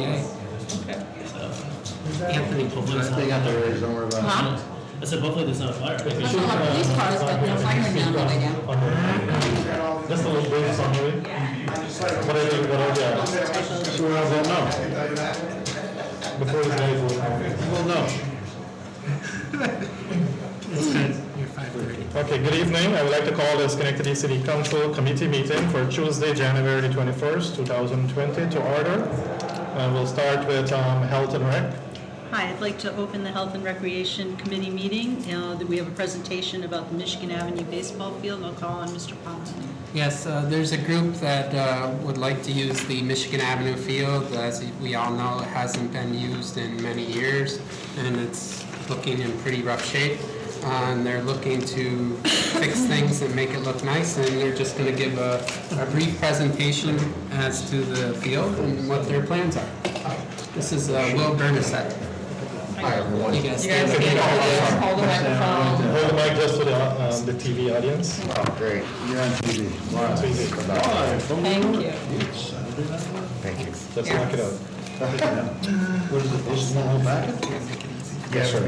Okay. So, Anthony, hopefully there's They not got a the fire. raise, don't worry about it. Huh? I said, hopefully there's not a fire. There's a lot of police cars, but no firemen down what I do. Just a little brief summary. What are so we're all vote no. Before this guy vote no. You're 5:30. Okay, good evening. I would like to call the Schenectady City Council Committee meeting for Tuesday, January 21st, 2020 to order. We'll start with Health and Rec. Hi, I'd like to open the Health and Recreation Committee meeting. We have a presentation about the Michigan Avenue baseball field. I'll call on Mr. Palmer. Yes, there's a group that would like to use the Michigan Avenue field. As we all know, it hasn't been used in many years, and it's looking in pretty rough shape. And they're looking to fix things and make it look nice, and they're just going to give a brief presentation as to the field and what their plans are. This is Will Bernasek. Hi, everyone. You guys You guys can hold the microphone. Hold the mic just for the TV audience. Oh, great. You're on TV. Thank you. Thank you. Let's knock it out. What is it, this is not all back? Yes, sir.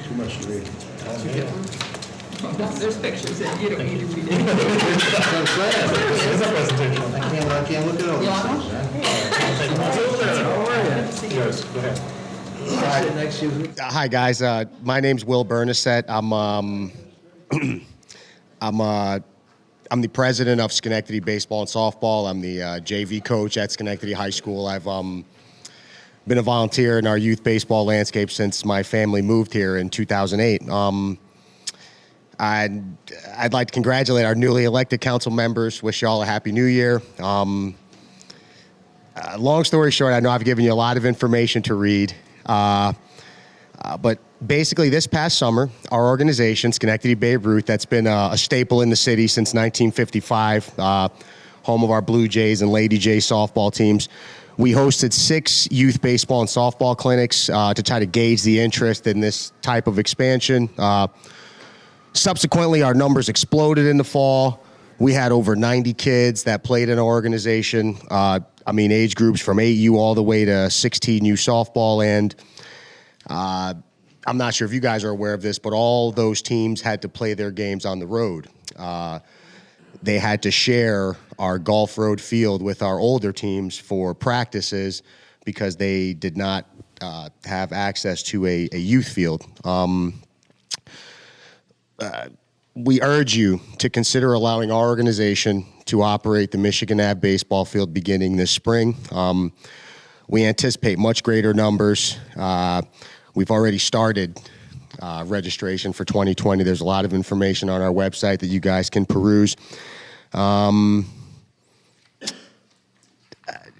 Too much to read. There's pictures in, you don't need to read it. That's what I'm saying. Here's a presentation. I can't look at all You want these things. Yes, go ahead. Sit next to you. Hi guys, my name's Will Bernasek. I'm the president of Schenectady Baseball and Softball. I'm the JV coach at Schenectady High School. I've been a volunteer in our youth baseball landscape since my family moved here in 2008. I'd like to congratulate our newly elected council members. Wish you all a happy new year. Long story short, I know I've given you a lot of information to read. But basically, this past summer, our organization, Schenectady Babe Ruth, that's been a staple in the city since 1955, home of our Blue Jays and Lady Jays softball teams, we hosted 6 youth baseball and softball clinics to try to gauge the interest in this type of expansion. Subsequently, our numbers exploded in the fall. We had over 90 kids that played in our organization. Age groups from 8U all the way to 16U softball. And I'm not sure if you guys are aware of this, but all those teams had to play their games on the road. They had to share our Golf Road field with our older teams for practices because they did not have access to a youth field. We urge you to consider allowing our organization to operate the Michigan Ave baseball field beginning this spring. We anticipate much greater numbers. We've already started registration for 2020. There's a lot of information on our website that you guys can peruse.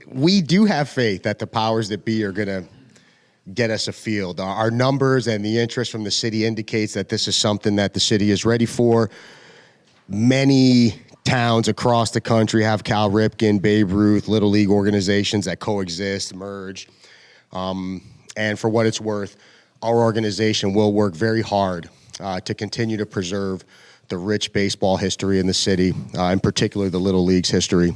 We do have faith that the powers that be are going to get us a field. Our numbers and the interest from the city indicates that this is something that the city is ready for. Many towns across the country have Cal Ripken, Babe Ruth, Little League organizations that coexist, merge. And for what it's worth, our organization will work very hard to continue to preserve the rich baseball history in the city, in particular the Little League's history.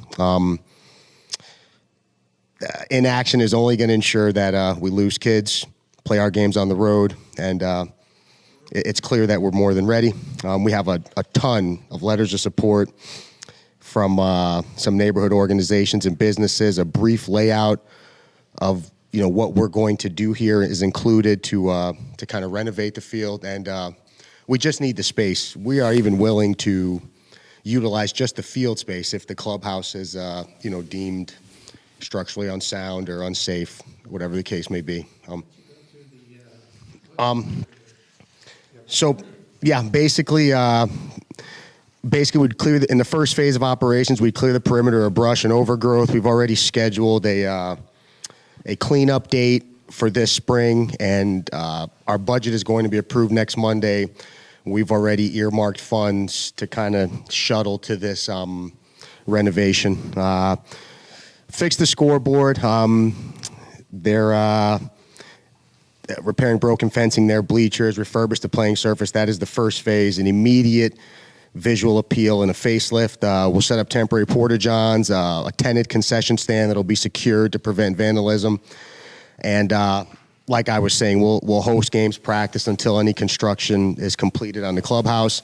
Inaction is only going to ensure that we lose kids, play our games on the road, and it's clear that we're more than ready. We have a ton of letters of support from some neighborhood organizations and businesses. A brief layout of what we're going to do here is included to kind of renovate the field, and we just need the space. We are even willing to utilize just the field space if the clubhouse is deemed structurally unsound or unsafe, whatever the case may be. Basically we'd clear in the first phase of operations, we'd clear the perimeter of brush and overgrowth. We've already scheduled a cleanup date for this spring, and our budget is going to be approved next Monday. We've already earmarked funds to kind of shuttle to this renovation. Fix the scoreboard. They're repairing broken fencing there, bleachers, refurbish the playing surface. That is the first phase. An immediate visual appeal and a facelift. We'll set up temporary porta-johns, a tented concession stand that'll be secured to prevent vandalism. And like I was saying, we'll host games practice until any construction is completed on the clubhouse.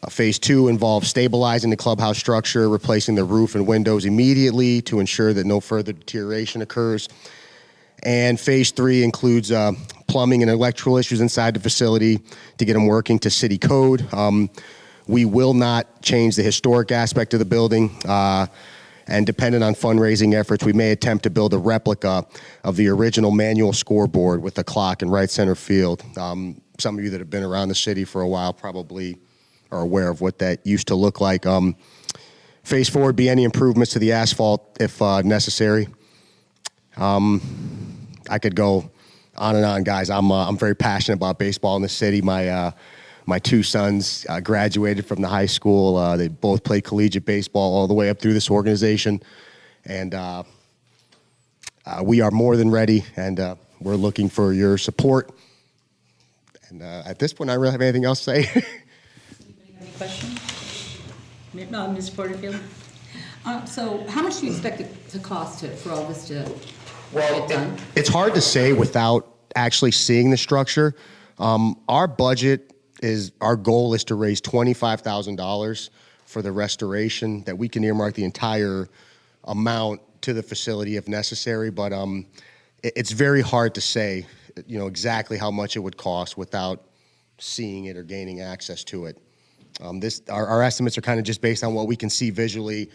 Phase 2 involves stabilizing the clubhouse structure, replacing the roof and windows immediately to ensure that no further deterioration occurs. And phase 3 includes plumbing and electrical issues inside the facility to get them working to city code. We will not change the historic aspect of the building. And dependent on fundraising efforts, we may attempt to build a replica of the original manual scoreboard with a clock in right center field. Some of you that have been around the city for a while probably are aware of what that used to look like. Phase 4 would be any improvements to the asphalt if necessary. I could go on and on, guys. I'm very passionate about baseball in the city. My two sons graduated from the high school. They both played collegiate baseball all the way up through this organization. And we are more than ready, and we're looking for your support. And at this point, I don't really have anything else to say. Any questions? Ms. Porterfield? So how much do you expect it to cost for all this to Well, get done? it's hard to say without actually seeing the structure. Our goal is to raise $25,000 for the restoration, that we can earmark the entire amount to the facility if necessary. But it's very hard to say, exactly how much it would cost without seeing it or gaining access to it. Our estimates are kind of just based on what we can see visually,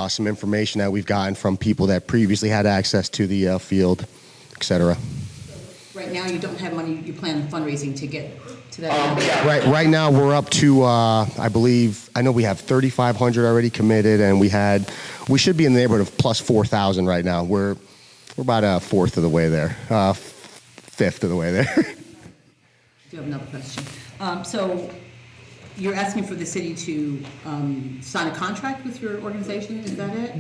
some information that we've gotten from people that previously had access to the field, et cetera. Right now, you don't have money, you plan on fundraising to get to that? Right now, we're up to, I know we have 3,500 already committed, and we should be in the neighborhood of plus 4,000 right now. We're about a fourth of the way there, fifth of the way there. I do have another question. So you're asking for the city to sign a contract with your organization, is that it?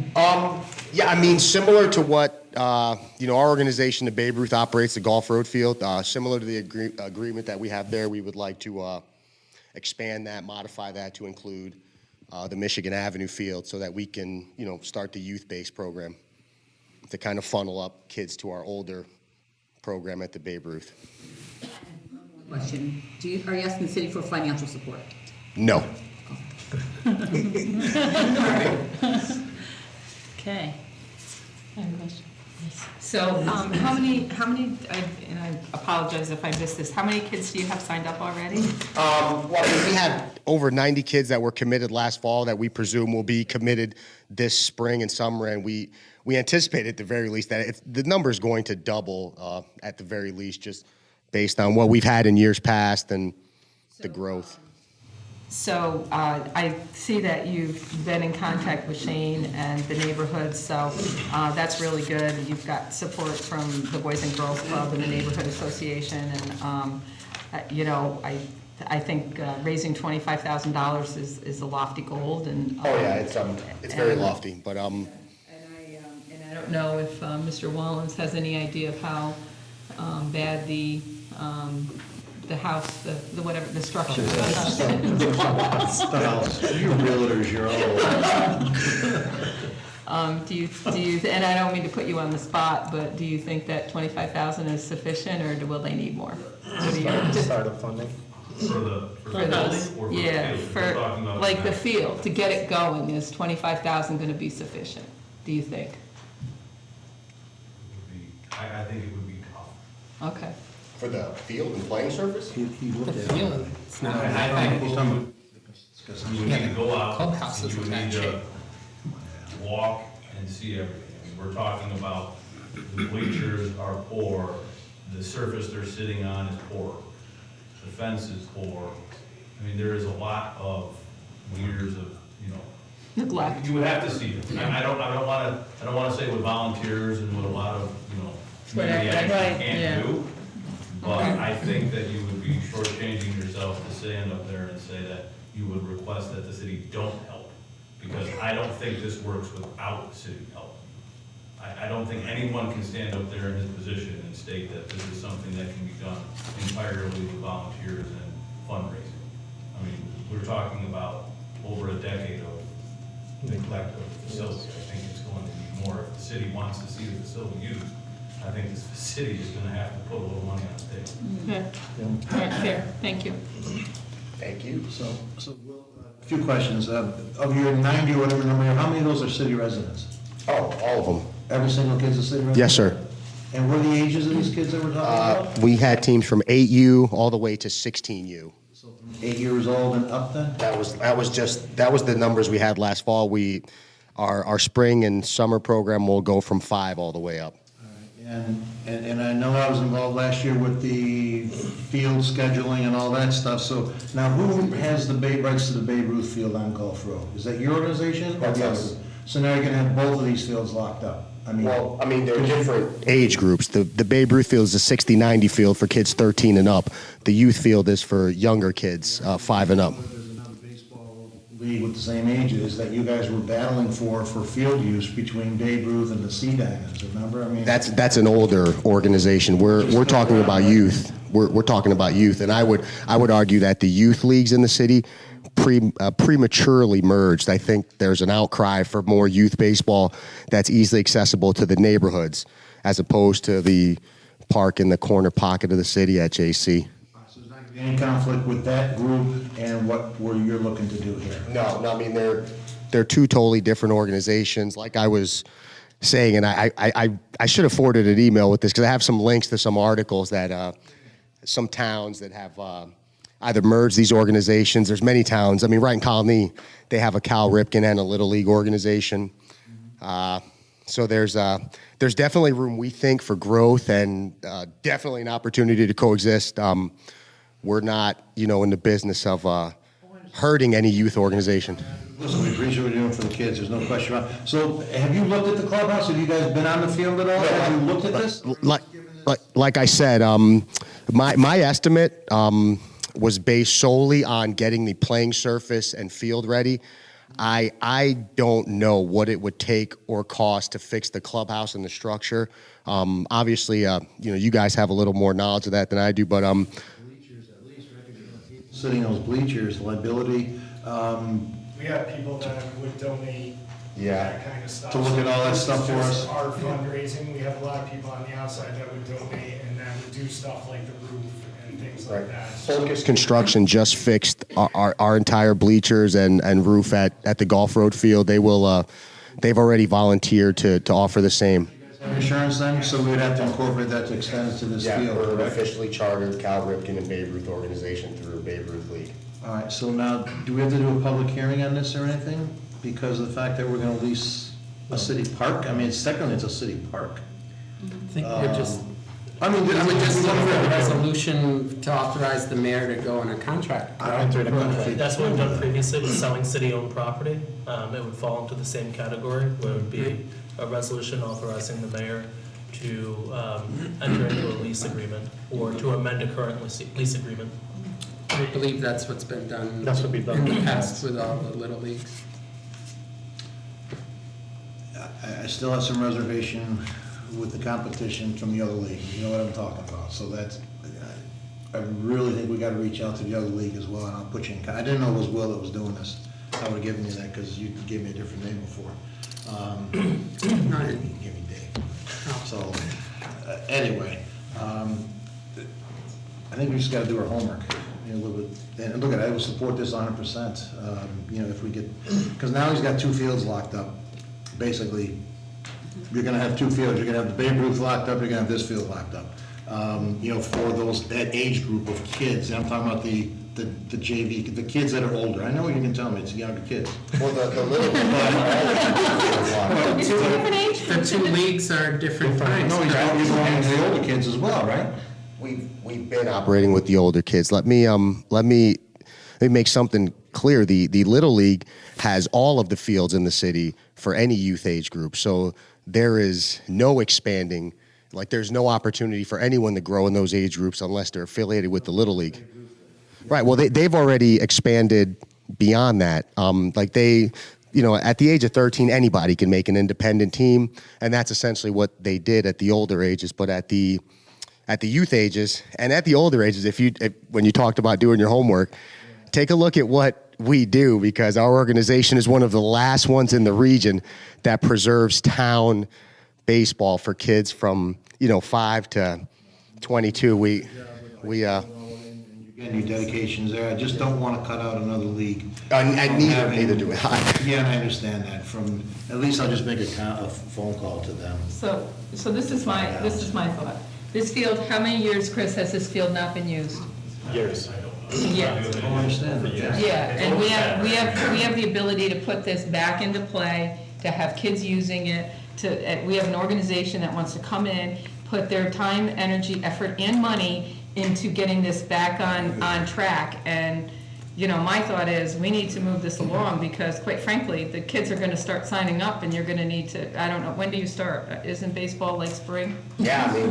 Yeah, similar to what, our organization, the Babe Ruth, operates the Golf Road Field. Similar to the agreement that we have there, we would like to expand that, modify that to include the Michigan Avenue Field so that we can, start the youth-based program to kind of funnel up kids to our older program at the Babe Ruth. Question, are you asking the city for financial support? No. Okay. I have a question. So, how many, and I apologize if I missed this, how many kids do you have signed up already? We had over 90 kids that were committed last fall that we presume will be committed this spring and summer, and we anticipate at the very least that the number is going to double at the very least, just based on what we've had in years past and the growth. So I see that you've been in contact with Shane and the neighborhood, so that's really good. You've got support from the Boys and Girls Club and the Neighborhood Association, and I think raising $25,000 is a lofty goal. And it's very lofty, but And I don't know if Mr. Wallens has any idea of how bad the house, the structure is. The house, you realtors, you're all. Do you, and I don't mean to put you on the spot, but do you think that 25,000 is sufficient, or will they need more? Start of funding. For the those, building or for yeah, the field? We're talking about like the field, to get it going, is 25,000 going to be sufficient, do you think? I think it would be tough. Okay. for the field and playing surface? He looked at it. Field, it's not. I think you would need to go out, Clubhouse and is you would in need bad to shape. walk and see everything. We're talking about the bleachers are poor, the surface they're sitting on is poor, the fence is poor. I mean, there is a lot of years of, Neglect. you would have to see it. I don't wanna say with volunteers and with a lot of, community action you yeah. can't do. But I think that you would be shortchanging yourself to stand up there and say that you would request that the city don't help. Because I don't think this works without the city help. I don't think anyone can stand up there in his position and state that this is something that can be done entirely with volunteers and fundraising. I mean, we're talking about over a decade of neglect of the facility. I think it's going to be more, if the city wants to see the facility used, I think this city is gonna have to put a little money on the table. Okay. All right, fair, thank you. Thank you. So, Will, a few questions. Of your 90 or whatever number, how many of those are city residents? Oh, all of them. Every single kid's a city resident? Yes, sir. And what are the ages of these kids that we're talking about? We had teams from 8U all the way to 16U. So from 8 years old and up then? That was the numbers we had last fall. Our spring and summer program will go from 5 all the way up. And I know I was involved last year with the field scheduling and all that stuff, so now who has the rights to the Babe Ruth Field on Gulf Road? Is that your organization? That's Or the us. other? So now you're gonna have both of these fields locked up? They're different age groups. The Babe Ruth field is a 60-90 field for kids 13 and up. The youth field is for younger kids, 5 and up. There's another baseball league with the same ages that you guys were battling for field use between Babe Ruth and the Sea Diamonds, remember? I mean, That's an older organization. We're talking about youth. We're talking about youth, and I would argue that the youth leagues in the city prematurely merged. I think there's an outcry for more youth baseball that's easily accessible to the neighborhoods, as opposed to the park in the corner pocket of the city at JC. so there's not gonna be any conflict with that group and what you're looking to do here? No, I mean, they're two totally different organizations. Like I was saying, and I should have forwarded an email with this because I have some links to some articles that some towns that have either merged these organizations. There's many towns. I mean, right in Colony, they have a Cal Ripken and a Little League organization. So there's definitely room, we think, for growth and definitely an opportunity to coexist. We're not, in the business of hurting any youth organization. Listen, we appreciate what you're doing for the kids, there's no question about it. So have you looked at the clubhouse? Have you guys been on the field at all? Have you looked at this? Like I said, my estimate was based solely on getting the playing surface and field ready. I don't know what it would take or cost to fix the clubhouse and the structure. Obviously, you guys have a little more knowledge of that than I do, but Bleachers at least, right? Sitting on those bleachers, liability. We have people that would donate that kind of stuff. To look at all that stuff for us. Our fundraising, we have a lot of people on the outside that would donate and then would do stuff like the roof and things like that. Focus Construction just fixed our entire bleachers and roof at the Golf Road field. They've already volunteered to offer the same. Insurance then, so we would have to incorporate that to extend it to this field. We're an correct? officially chartered Cal Ripken and Babe Ruth organization through Babe Ruth League. All right, so now, do we have to do a public hearing on this or anything? Because of the fact that we're gonna lease a city park? I mean, technically, it's a city park. I think we're just, I mean, I would just look for a resolution to authorize the mayor to go on a contract. That's what we've done previously with selling city-owned property. It would fall into the same category, where it would be a resolution authorizing the mayor to enter into a lease agreement or to amend a current lease agreement. I believe that's what's been done. That's what we've done. In the past with all the little leagues. I still have some reservation with the competition from the other league, you know what I'm talking about, so that's, I really think we gotta reach out to the other league as well, and I'll put you in, I didn't know it was Will that was doing this, I would've given you that, cause you gave me a different name before. You didn't give me Dave. So, anyway, I think we just gotta do our homework, a little bit, and look at it, I would support this 100%, if we get, cause now he's got 2 fields locked up, basically. You're gonna have 2 fields, you're gonna have the Babe Ruth locked up, you're gonna have this field locked up. For that age group of kids, I'm talking about the JV, the kids that are older, I know you can tell me, it's younger kids. Well, the little The two leagues are different times, No, he's correct? going to the older kids as well, right? We've been operating with the older kids. Let me make something clear. The Little League has all of the fields in the city for any youth age group. So there is no expanding, there's no opportunity for anyone to grow in those age groups unless they're affiliated with the Little League. Right, well, they've already expanded beyond that. At the age of 13, anybody can make an independent team, and that's essentially what they did at the older ages. But at the youth ages and at the older ages, when you talked about doing your homework, take a look at what we do, because our organization is one of the last ones in the region that preserves town baseball for kids from 5 to 22. We Again, your dedication's there. I just don't want to cut out another league. and neither do I. Yeah, I understand that. At least I'll just make a phone call to them. So this is my thought. This field, how many years, Chris, has this field not been used? Years. Yeah. I understand that. Yeah, and we have the ability to put this back into play, to have kids using it, we have an organization that wants to come in, put their time, energy, effort, and money into getting this back on track. And, my thought is, we need to move this along, because quite frankly, the kids are gonna start signing up, and you're gonna need to, I don't know, when do you start? Isn't baseball like spring? Yeah, I mean,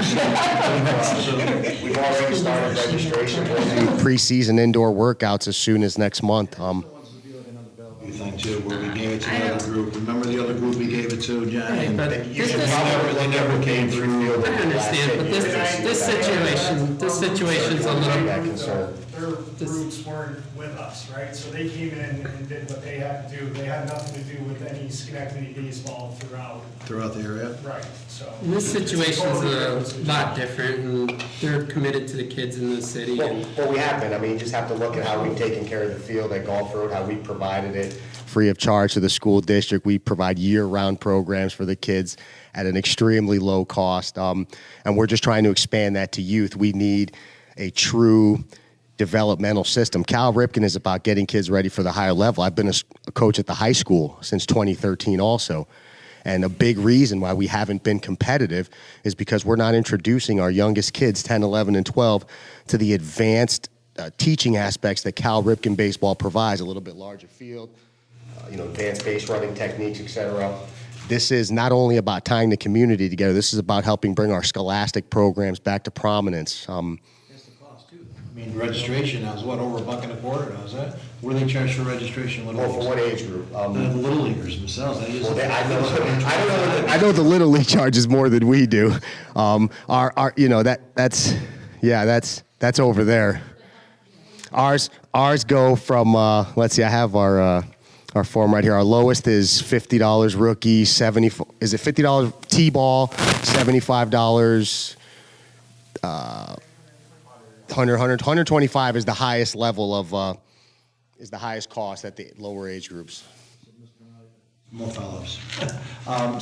we've already started registration. We'll do preseason indoor workouts as soon as next month. You think too, where we gave it to the other group. Remember the other group we gave it to, Johnny? Right, but They never came through. I understand, but this situation's a little. Their roots weren't with us, right? So they came in and did what they had to do. They had nothing to do with any Schenectady baseball throughout. Throughout the area? Right, so. This situation's a lot different, and they're committed to the kids in the city. Well, we have been. I mean, you just have to look at how we've taken care of the field at Golf Road, how we provided it free of charge to the school district. We provide year-round programs for the kids at an extremely low cost, and we're just trying to expand that to youth. We need a true developmental system. Cal Ripken is about getting kids ready for the higher level. I've been a coach at the high school since 2013 also. And a big reason why we haven't been competitive is because we're not introducing our youngest kids, 10, 11, and 12, to the advanced teaching aspects that Cal Ripken baseball provides, a little bit larger field, advanced base running techniques, etc. This is not only about tying the community together, this is about helping bring our scholastic programs back to prominence. I mean, registration now is what, over $1.25 now, is that? What do they charge for registration? Well, for what age group? The little leaguers themselves. I know the Little League charges more than we do. That's over there. Ours go from, let's see, I have our form right here. Our lowest is $50 rookie, is it $50 T-ball, $75, 125 is the highest level of, is the highest cost at the lower age groups. More follow-ups.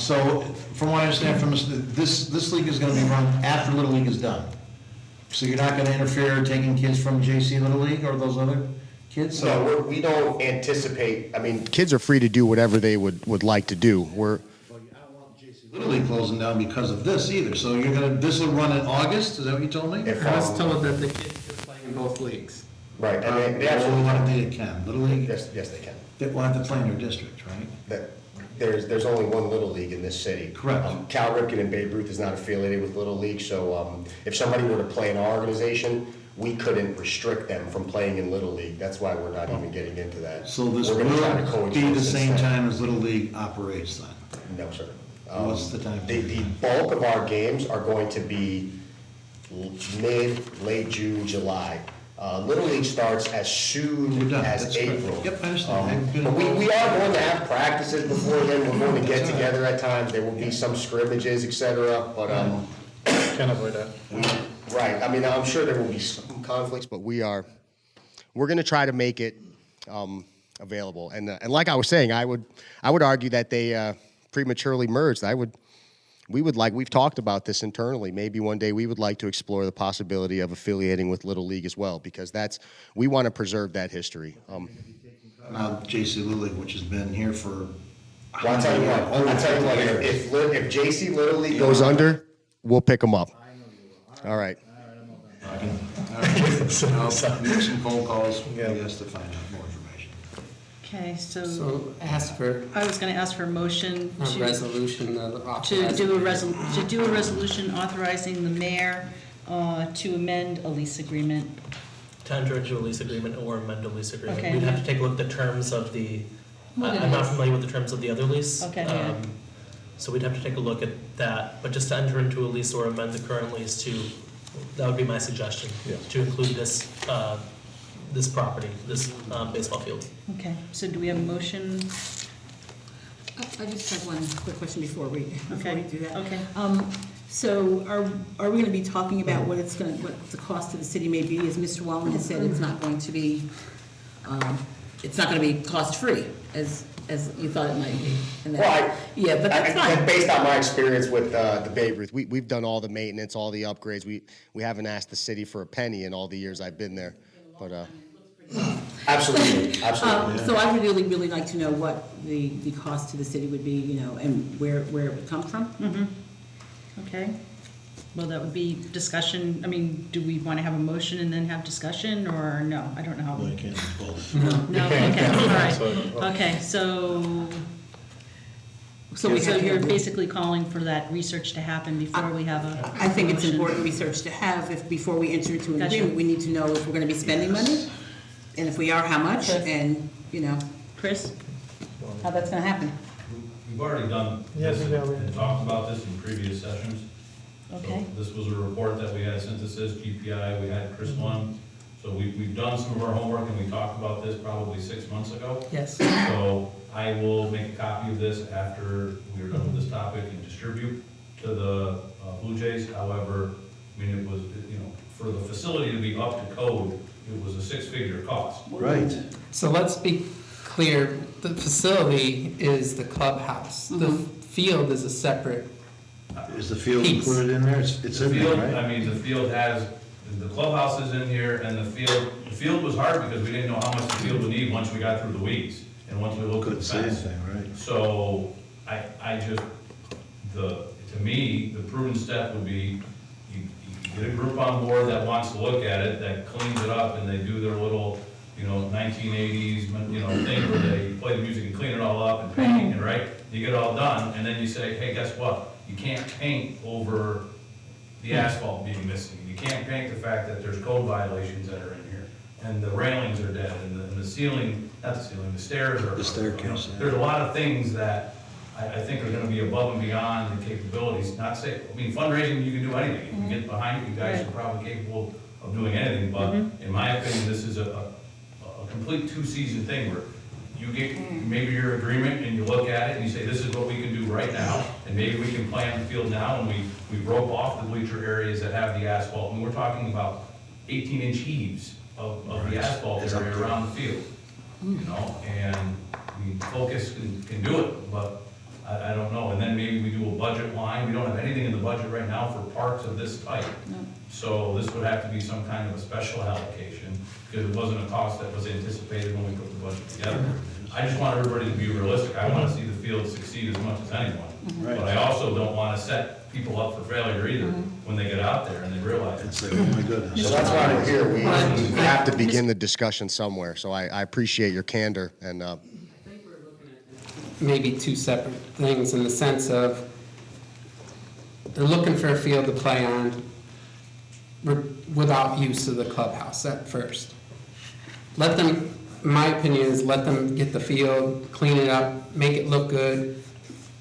So from what I understand from this league is going to be run after Little League is done. So you're not going to interfere taking kids from JC Little League or those other kids? No, we don't anticipate, I mean, kids are free to do whatever they would like to do. Little League closing down because of this either. So this will run in August, is that what you told me? I was told that the kids are playing in both leagues. Right, and they actually want to can. Little League? Yes, they can. They will have to play in their district, right? There's only one Little League in this city. Correct. Cal Ripken and Babe Ruth is not affiliated with Little League, so if somebody were to play in our organization, we couldn't restrict them from playing in Little League. That's why we're not even getting into that. So this We're gonna try to will be coexist the same instead. time as Little League operates then? No, sir. What's the time? The bulk of our games are going to be late June, July. Little League starts as soon as That's correct. April. Yep, I understand. But we are going to have practices before then. We're going to get together at times. There will be some scrimmages, et cetera, but, Can't avoid that. right, I mean, I'm sure there will be some conflicts, but we're going to try to make it available. And like I was saying, I would argue that they prematurely merged. We've talked about this internally. Maybe one day we would like to explore the possibility of affiliating with Little League as well, because we want to preserve that history. Now, JC Little League, which has been here for. Well, I'll tell you what, if JC Little League goes under, we'll pick them up. All right. Make some phone calls, I guess, to find out more information. Okay, so So ask for I was going to ask for a motion a to resolution do a resolution authorizing the mayor to amend a lease agreement. To enter into a lease agreement or amend a lease agreement. Okay. We'd have to take a look at the terms of the, I'm not familiar with the terms of the other lease. Okay, yeah. So we'd have to take a look at that, but just to enter into a lease or amend the current lease that would be my suggestion. Yeah. To include this this property, this baseball field. Okay, so do we have a motion? I just have one quick question before we do that. Okay. So are we gonna be talking about what the cost to the city may be? As Mr. Wallman has said, it's not going to be, it's not gonna be cost-free, as you thought it might be. And that- Well, Yeah, but that's fine. Based on my experience with the Babe Ruth, we've done all the maintenance, all the upgrades. We haven't asked the city for a penny in all the years I've been there. But absolutely. So I would really, really like to know what the cost to the city would be, you know, and where it would come from. Okay. Well, that would be discussion, I mean, do we want to have a motion and then have discussion, or no? I don't know how. Well, you can't do both. No, okay, all right. Okay, so you're basically calling for that research to happen before we have a. I think it's motion. important research to have before we enter into an Gotcha. agreement. We need to know if we're gonna be spending money, and if we are, how much, and, you know, Chris? how that's gonna happen. We've already done Yes, this yeah, and talked about this in previous sessions. Okay. So this was a report that we had synthesis, GPI, we had Chris one. So we've done some of our homework and we talked about this probably 6 months ago. Yes. So I will make a copy of this after we are done with this topic and distribute to the Blue Jays. However, I mean, it was, you know, for the facility to be up to code, it was a six-figure cost. Right. So let's be clear, the facility is the clubhouse. The field is a separate, Is the field Peace. included in there? It's The in there, field, right? I mean, the field has, the clubhouse is in here, and the field was hard because we didn't know how much the field would need once we got through the weeds, and once we looked at Couldn't the say fence. anything, right? So, I just, to me, the prudent step would be, you get a group on board that wants to look at it, that cleans it up, and they do their little, you know, 1980s, you know, thing where they play the music and clean it all up and paint, and right? You get it all done, and then you say, hey, guess what? You can't paint over the asphalt being missing. You can't paint the fact that there's code violations that are in here, and the railings are dead, and the ceiling, not the ceiling, the stairs are. The staircase, yeah. There's a lot of things that I think are gonna be above and beyond the capabilities, not say, I mean, fundraising, you can do anything. If you get behind it, you guys are probably capable of doing anything, but in my opinion, this is a complete two-season thing where you get maybe your agreement and you look at it and you say, this is what we can do right now, and maybe we can plan the field now, and we rope off the bleacher areas that have the asphalt, and we're talking about 18-inch heaves of the asphalt It's up area there. around the field, you know, and I mean, Focus can do it, but I don't know, and then maybe we do a budget line, we don't have anything in the budget right now for parks of this type. So this would have to be some kind of a special allocation, because it wasn't a cost that was anticipated when we put the budget together. I just want everybody to be realistic, I wanna see the field succeed as much as anyone. Right. But I also don't wanna set people up for failure either, when they get out there and they realize it. It's like, oh my goodness. So that's why we're here. We have to begin the discussion somewhere. So I appreciate your candor and maybe two separate things in the sense of they're looking for a field to play on without use of the clubhouse at first. Let them, my opinion is let them get the field, clean it up, make it look good,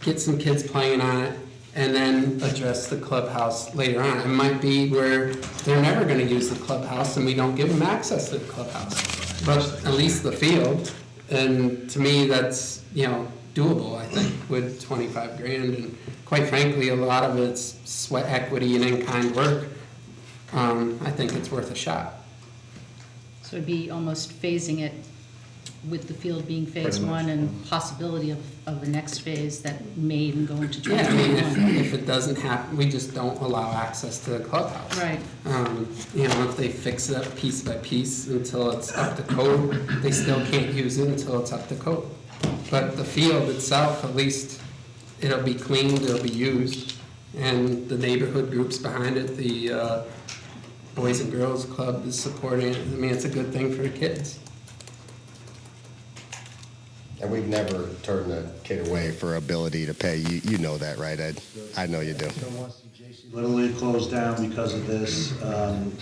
get some kids playing on it, and then address the clubhouse later on. It might be where they're never gonna use the clubhouse and we don't give them access to the clubhouse. But at least the field, and to me, that's, you know, doable, I think, with 25 grand. And quite frankly, a lot of it's sweat equity and in-kind work. I think it's worth a shot. So it'd be almost phasing it with the field being phase one and possibility of the next phase that may even go into Yeah, I mean, 2021. if it doesn't happen, we just don't allow access to the clubhouse. Right. You know, if they fix it up piece by piece until it's up to code, they still can't use it until it's up to code. But the field itself, at least, it'll be cleaned, it'll be used, and the neighborhood groups behind it, the Boys and Girls Club is supporting it. I mean, it's a good thing for the kids. we've never turned a kid away for ability to pay. You know that, right, Ed? I know you do. Little League closed down because of this, and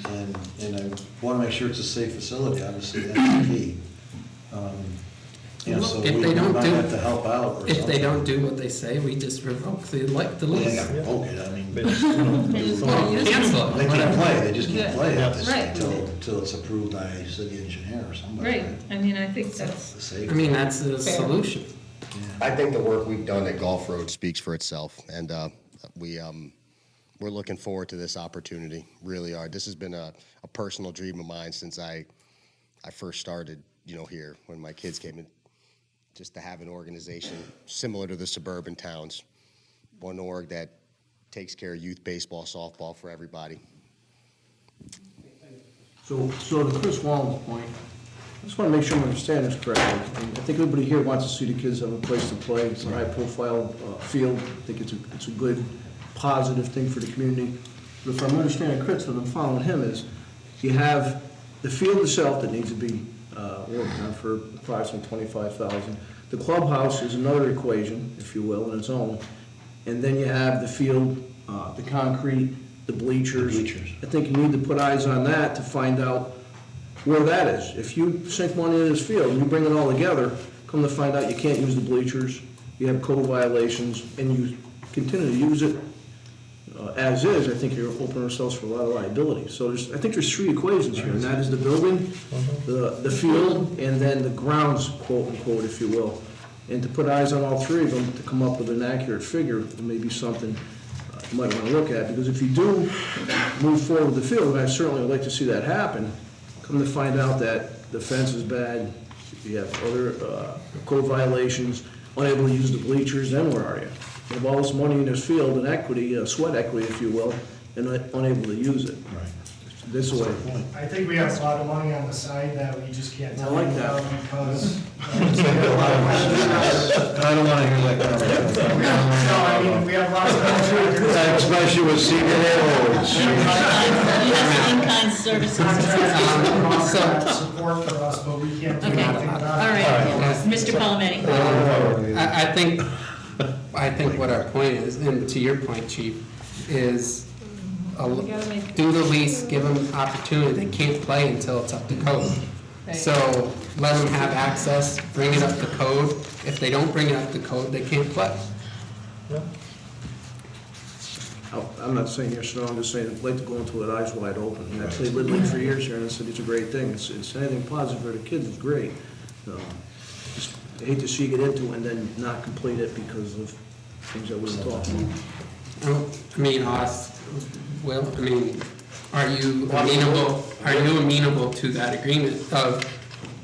I want to make sure it's a safe facility, obviously, that's the key. So If we they don't might do- have to help out or something. If they don't do what they say, we just revoke the Well, they lease. gotta revoke it, I mean, Well, cancel they it, can't whatever. play, they just can't play Yeah. it Right. until it's approved by a city engineer or somebody. Right, I mean, I think that's, The safety. I mean, that's the Fair. solution. I think the work we've done at Golf Road speaks for itself, and we're looking forward to this opportunity, really are. This has been a personal dream of mine since I first started, here, when my kids came in, just to have an organization similar to the suburban towns, one org that takes care of youth baseball, softball for everybody. So to Chris Wallen's point, I just want to make sure I'm understanding this correctly. I think everybody here wants to see the kids have a place to play. It's a high-profile field. I think it's a good, positive thing for the community. But if I'm understanding Chris, what I'm following him is, you have the field itself that needs to be worked on for approximately $25,000. The clubhouse is another equation, if you will, in its own. And then you have the field, the concrete, the bleachers. The bleachers. I think you need to put eyes on that to find out where that is. If you sink money in this field and you bring it all together, come to find out you can't use the bleachers, you have code violations, and you continue to use it as is, I think you're opening ourselves for a lot of liability. So I think there's three equations here, and that is the building, the field, and then the grounds, quote unquote, if you will. And to put eyes on all three of them to come up with an accurate figure may be something you might want to look at. Because if you do move forward with the field, and I certainly would like to see that happen, come to find out that the fence is bad, you have other code violations, unable to use the bleachers, then where are you? You have all this money in this field and equity, sweat equity, if you will, and unable to use it. Right. This way. I think we have a lot of money on the side that we just can't tell like you that. about because. I don't wanna hear that conversation. No, I mean, we have lots of contractors. Especially with senior roads. Yes, in-kind services. Contractors that support for us, but we can't do Okay, anything all about it. right, Mr. Palmetti. I think what our point is, and to your point, Chief, is do the lease, give them opportunity. They can't play until it's up to code. So let them have access, bring it up to code. If they don't bring it up to code, they can't play. I'm not saying you're strong, I'm just saying I'd like to go into it eyes wide open. And I've played Little League for years here, and I said it's a great thing. It's anything positive for the kids is great. Just hate to see you get into it and then not complete it because of things that we were talking about. I mean, Will, I mean, are you amenable to that agreement of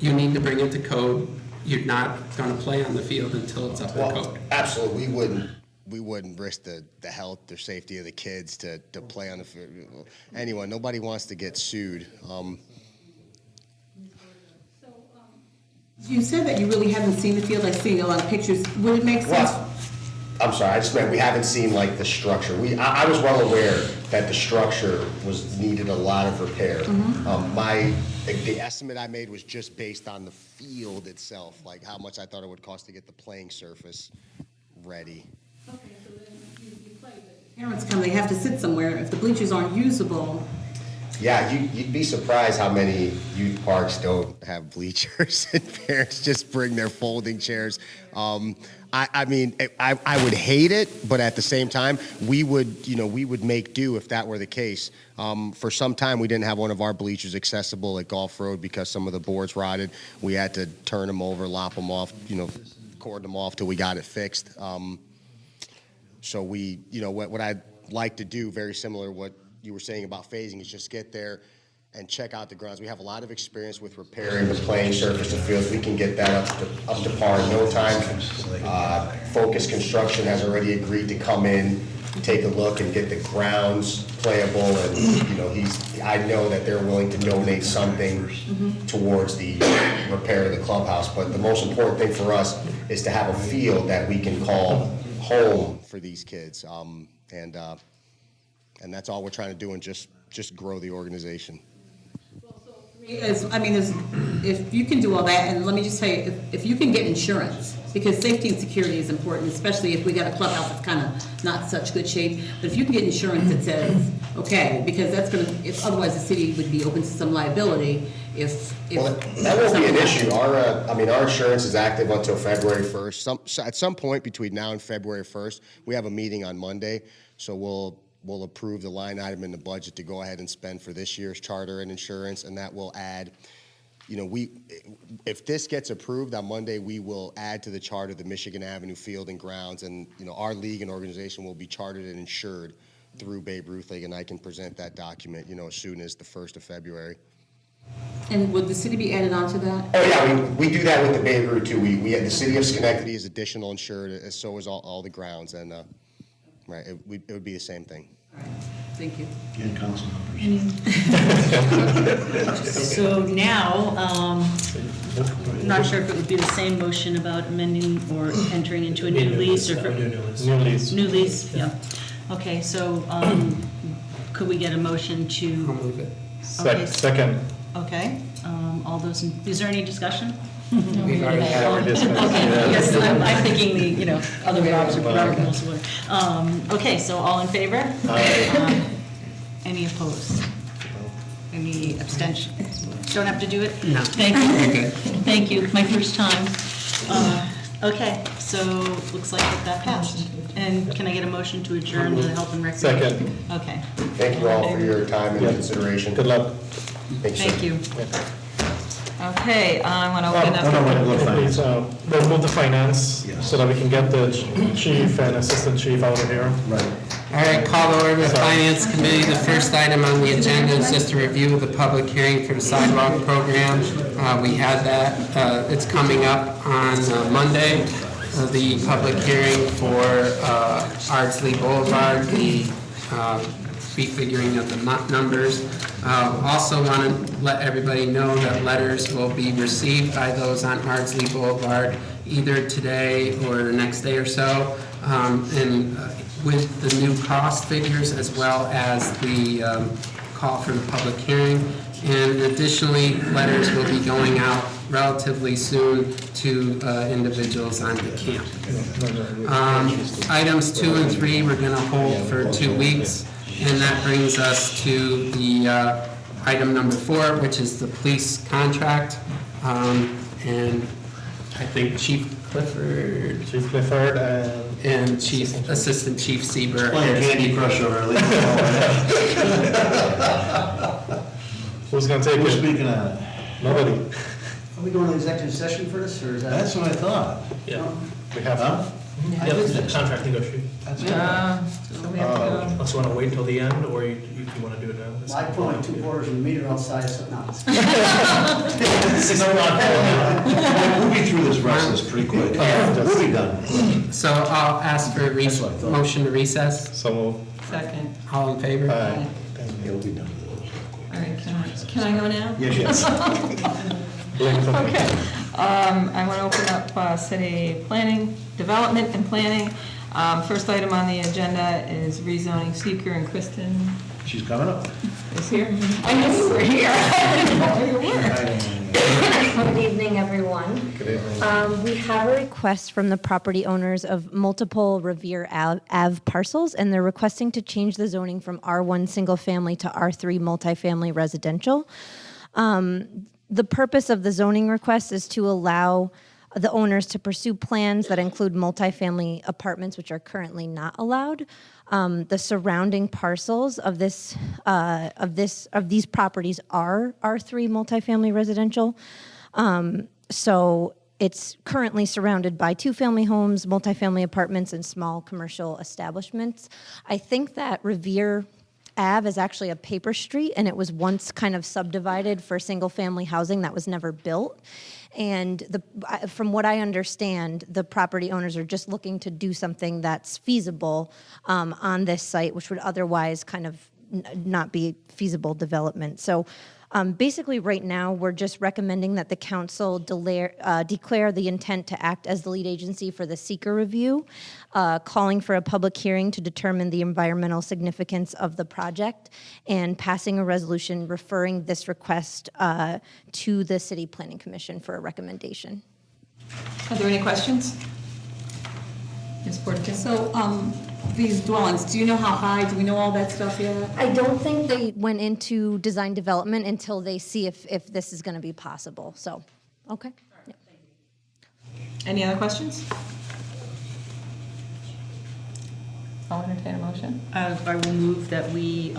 you need to bring it to code, you're not gonna play on the field until it's up to code? Absolutely, we wouldn't risk the health or safety of the kids to play on the field. Anyone, nobody wants to get sued. You said that you really haven't seen the field. I've seen a lot of pictures. Would it make sense? Well, I'm sorry, I just meant we haven't seen like the structure. I was well aware that the structure needed a lot of repair. The estimate I made was just based on the field itself, like how much I thought it would cost to get the playing surface ready. Okay, so then you play, but parents come, they have to sit somewhere. If the bleachers aren't usable, Yeah, you'd be surprised how many youth parks don't have bleachers and parents just bring their folding chairs. I mean, I would hate it, but at the same time, we would make do if that were the case. For some time, we didn't have one of our bleachers accessible at Golf Road because some of the boards rotted. We had to turn them over, lop them off, cord them off till we got it fixed. So what I'd like to do, very similar to what you were saying about phasing, is just get there and check out the grounds. We have a lot of experience with repairing the playing surface of fields. We can get that up to par in no time. Focus Construction has already agreed to come in, take a look, and get the grounds playable. And I know that they're willing to donate something towards the repair of the clubhouse. But the most important thing for us is to have a field that we can call home for these kids. And that's all we're trying to do, and just grow the organization. if you can do all that, and let me just tell you, if you can get insurance, because safety and security is important, especially if we got a clubhouse that's kind of not such good shape, but if you can get insurance that says, okay, because that's gonna, if otherwise the city would be open to some liability, Well, that won't be an issue. Our insurance is active until February 1st. At some point between now and February 1st, we have a meeting on Monday, so we'll approve the line item in the budget to go ahead and spend for this year's charter and insurance, and that will add, if this gets approved on Monday, we will add to the charter the Michigan Avenue Field and Grounds, and, our league and organization will be chartered and insured through Babe Ruth League, and I can present that document, as soon as the 1st of February. And would the city be added on to that? Oh, yeah, we do that with the Babe Ruth too. We the city of Schenectady is additional insured, as so is all the grounds, and, right, it would be the same thing. All right, thank you. And council members. So now, not sure if it would be the same motion about amending or entering into a new lease or. I would do a new lease. New lease. New lease, yeah. Okay, so could we get a motion I'll to, move it. Okay. Second. okay, is there any discussion? We've already had our discussion. Okay, yes, I'm thinking the, other Rob's or Robert rules of order. Okay, so all in favor? Any opposed? Any abstentions? Don't have to do it? No. Thank you. Okay. Thank you, my first time. Okay, so looks like that passed. And can I get a motion to adjourn the Health and Recreation? Second. Okay, Thank you all for your time and consideration. Good luck. thank you. Okay, I want to open up. Please, we'll move the finance Yes. so that we can get the chief and assistant chief out of here. Right. All right, call to order the Finance Committee. The first item on the agenda is just a review of the public hearing for the sidewalk program. We had that, it's coming up on Monday, the public hearing for Ardsley Boulevard, the prefiguring of the numbers. Also want to let everybody know that letters will be received by those on Ardsley Boulevard either today or the next day or so, and with the new cost figures as well as the call for the public hearing. And additionally, letters will be going out relatively soon to individuals on the camp. Items 2 and 3 we're going to hold for 2 weeks. And that brings us to the item number 4, which is the police contract. And I think Chief Clifford and Assistant Chief Sieber. Playing Candy Crush over there. Who's gonna take Who's it? speaking on it? Nobody. Are we going to executive session for this, or is that? That's what I thought. Yeah. We have Huh? Yeah, the contract negotiation. That's So we have to go. Unless you want to wait till the end, or you want to do it now? Well, I put my 2 quarters in the meter outside, so no. We'll be through this process pretty quick. We'll be done. So I'll ask for a That's what I thought. motion to recess. So move. Second. All in favor? Aye. We'll be done. All right, can I go now? Yes, yes. Okay. I want to open up city planning, development and planning. First item on the agenda is rezoning. Seeker and Kristen She's coming up. is here. I knew you were here. I didn't know you were. Good evening, everyone. Good evening. We have a request from the property owners of multiple Revere Ave parcels, and they're requesting to change the zoning from R1 single family to R3 multifamily residential. The purpose of the zoning request is to allow the owners to pursue plans that include multifamily apartments, which are currently not allowed. The surrounding parcels of these properties are R3 multifamily residential. So it's currently surrounded by 2-family homes, multifamily apartments, and small commercial establishments. I think that Revere Ave is actually a paper street, and it was once kind of subdivided for single-family housing that was never built. And from what I understand, the property owners are just looking to do something that's feasible on this site, which would otherwise kind of not be feasible development. So basically, right now, we're just recommending that the council declare the intent to act as the lead agency for the seeker review, calling for a public hearing to determine the environmental significance of the project, and passing a resolution referring this request to the City Planning Commission for a recommendation. Are there any questions? Ms. Porteous? So, these dwellings, do you know how high, do we know all that stuff yet? I don't think they went into design development until they see if this is going to be possible, so, okay. Yeah. Any other questions? I'll entertain a motion. I will move that we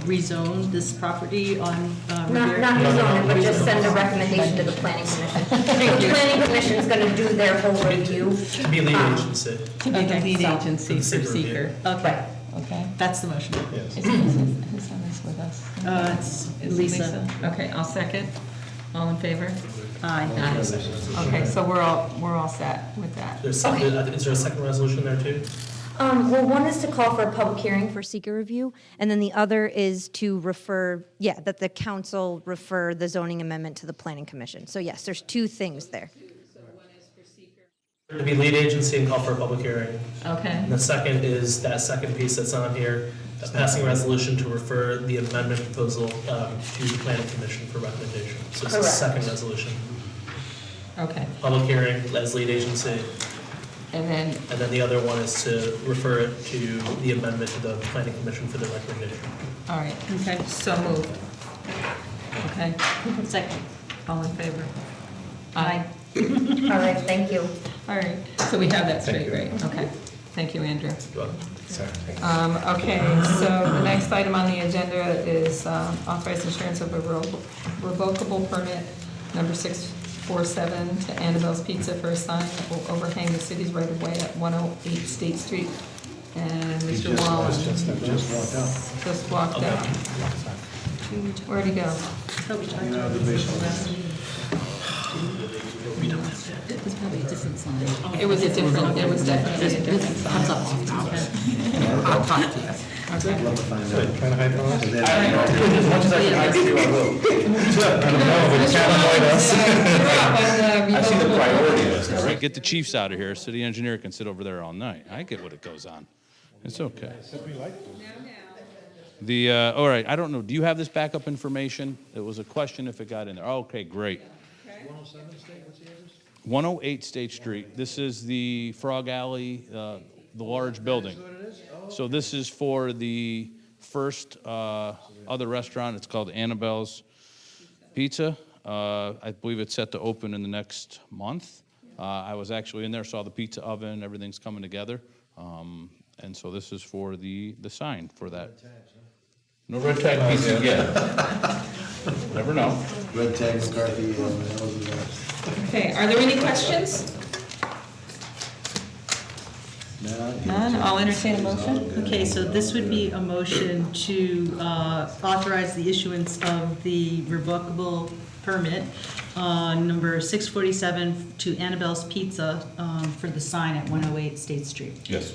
rezone this property on Not Riviera. rezone it, but just send a recommendation to the planning commission. The planning commission's going to do their whole review. To be lead agency. To be the lead so- agency for Seeker review. seeker. Okay, Okay. that's the motion. Who's on this with us? It's Is Lisa. Okay, I'll second. All in favor? Aye. Okay, so we're all set with that. Is there a second resolution there too? Well, one is to call for a public hearing for seeker review, and then the other is to refer, that the council refer the zoning amendment to the planning commission. So yes, there's two things there. To be lead agency and call for a public hearing. Okay. And the second is that second piece that's on here, passing a resolution to refer the amendment proposal to the planning commission for recommendation. So it's the Correct. second resolution. Okay, Public hearing as lead agency, and then, and then the other one is to refer it to the amendment to the planning commission for the recommendation. all right, okay, so moved. Okay, Second. all in favor? Aye. All right, thank you. All right, so we have that straight, right? Okay, thank you, Andrew. You're welcome. Okay, so the next item on the agenda is authorized insurance of a revocable permit number 647 to Annabelle's Pizza for a sign that will overhang the city's right-of-way at 108 State Street. And Mr. Wallen just walked out. Where'd he go? It was probably a different sign. It was definitely a different sign. I'll talk to you. Trying to hide from us? As much as I can hide from you, I will. I don't know, but you can't avoid us. I see the Priority list. Right, get the chiefs out of here, city engineer can sit over there all night. I get what it goes on. It's okay. All right, I don't know, do you have this backup information? There was a question if it got in there. Oh, okay, great. 108 State Street. This is the Frog Alley, the large building. So this is for the first other restaurant. It's called Annabelle's Pizza. I believe it's set to open in the next month. I was actually in there, saw the pizza oven, everything's coming together. And so this is for the sign for that. No red tag pizza yet. Never know. Red tag McCarthy, Okay, are there any questions? None, I'll entertain a motion. Okay, so this would be a motion to authorize the issuance of the revocable permit, number 647 to Annabelle's Pizza for the sign at 108 State Street. Yes.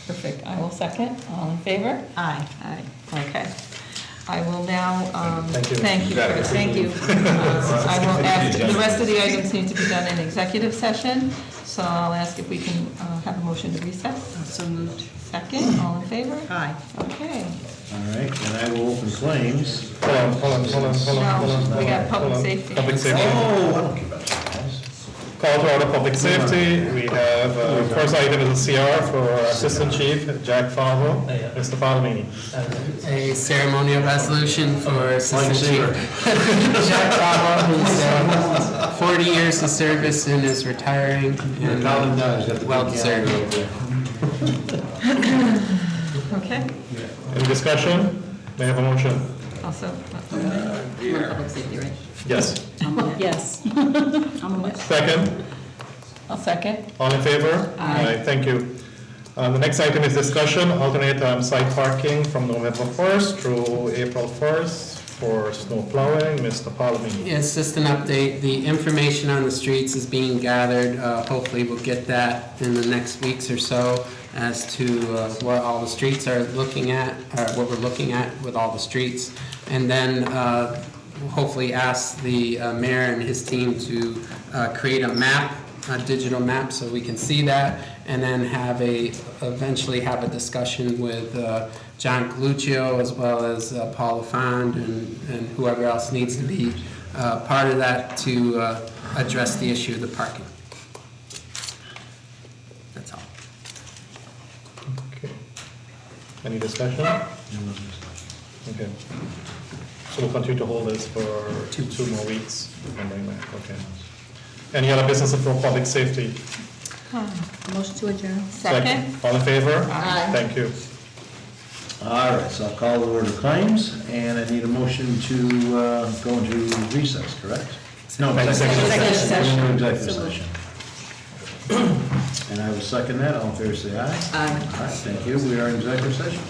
Perfect, I will second. All in favor? Aye. Aye, okay. I will now, Thank you. thank you, Chris. Thank you. I will ask, the rest of the items need to be done in executive session, so I'll ask if we can have a motion to recess. So moved. Second, all in favor? Aye. Okay. All right, and I will open claims. Hold on. No, we got public Hold on. safety. Public safety. Oh, I don't care about that. Call to order public safety. We have, first item is a CR for Assistant Chief Jack Favreau. Mr. Palomini. A ceremonial resolution for Assistant Chief Jack Bravo, who's 40 years of service and is retiring, and well deserved. Okay, Any discussion? May I have a motion? also, Public safety, right? Yes. Yes. Second? I'll second. All in favor? Aye. Thank you. The next item is discussion, alternate site parking from November 1st through April 1st for snow plowing. Mr. Palomini. Yes, just an update. The information on the streets is being gathered. Hopefully we'll get that in the next weeks or so as to what all the streets are looking at, or what we're looking at with all the streets. And then hopefully ask the mayor and his team to create a map, a digital map, so we can see that, and then eventually have a discussion with John Coluccio as well as Paul LaFond and whoever else needs to be part of that to address the issue of the parking. That's all. Any discussion? Okay. So we'll continue to hold this for two more weeks and bring back, okay. Any other business for public safety? Motion to adjourn. Second? All in favor? Aye. Thank you. All right, so I'll call the order of claims, and I need a motion to go into recess, correct? No, Executive session. We're into executive session. And I will second that, all in favor, say aye. Aye. All right, thank you, we are in executive session.